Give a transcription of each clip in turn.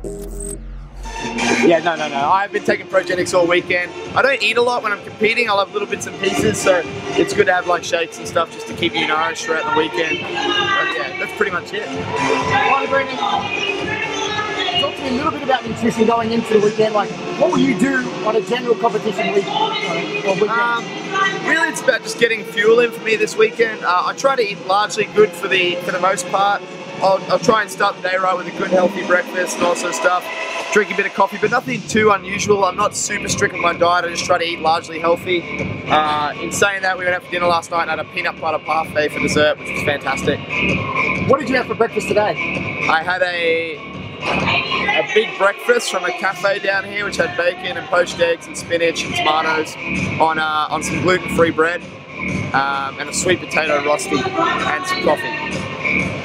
Yeah, no. I've been taking Progenics all weekend. I don't eat a lot when I'm competing. I'll have little bits and pieces, so it's good to have like shakes and stuff just to keep you nourished throughout the weekend. But yeah, that's pretty much it. Hi, Brandon. Talk to me a little bit about nutrition going into the weekend. Like, what will you do on a general competition week or weekend? Really, it's about just getting fuel in for me this weekend. I try to eat largely good for the most part. I'll try and start the day right with a good healthy breakfast and all sorts of stuff. Drink a bit of coffee, but nothing too unusual. I'm not super strict with my diet. I just try to eat largely healthy. In saying that, we went out for dinner last night and had a peanut butter parfait for dessert, which was fantastic. What did you have for breakfast today? I had a big breakfast from a cafe down here, which had bacon and poached eggs and spinach and tomatoes on some gluten-free bread and a sweet potato rosti and some coffee.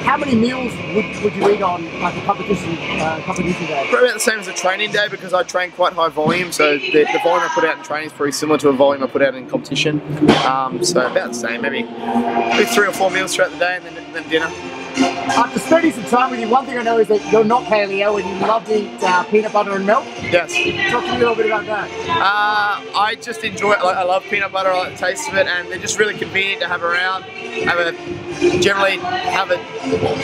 How many meals would you eat on like a competition day? Probably about the same as a training day because I train quite high volume, so the volume I put out in training is pretty similar to a volume I put out in competition. So about the same, maybe 3 or 4 meals throughout the day and then dinner. After spending some time with you, one thing I know is that you're not paleo and you love to eat peanut butter and milk. Yes. Talk to me a little bit about that. I just enjoy it. I love peanut butter. I like the taste of it, and they're just really convenient to have around. Generally have a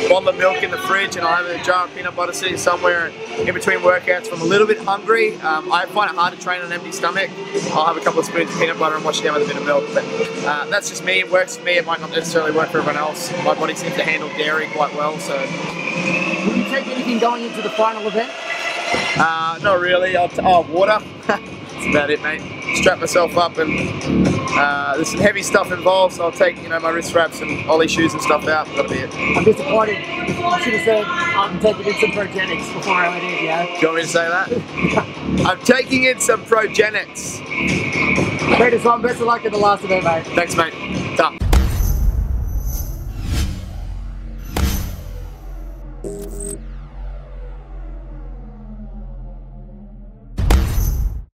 bottle of milk in the fridge, and I'll have a jar of peanut butter sitting somewhere in between workouts. If I'm a little bit hungry, I find it hard to train on an empty stomach. I'll have a couple of spoons of peanut butter and wash it down with a bit of milk. But that's just me. It works for me. It might not necessarily work for everyone else. My body seems to handle dairy quite well. So, will you take anything going into the final event? Not really. Water. That's about it, mate. Strap myself up, and there's some heavy stuff involved, so I'll take my wrist wraps and ollie shoes and stuff out. That'll be it. I'm disappointed. You should have said I'm taking in some Progenics before I went in. Yeah. Do you want me to say that? I'm taking in some Progenics. Brandon Swan, best of luck in the last event, mate. Thanks, mate. Ta.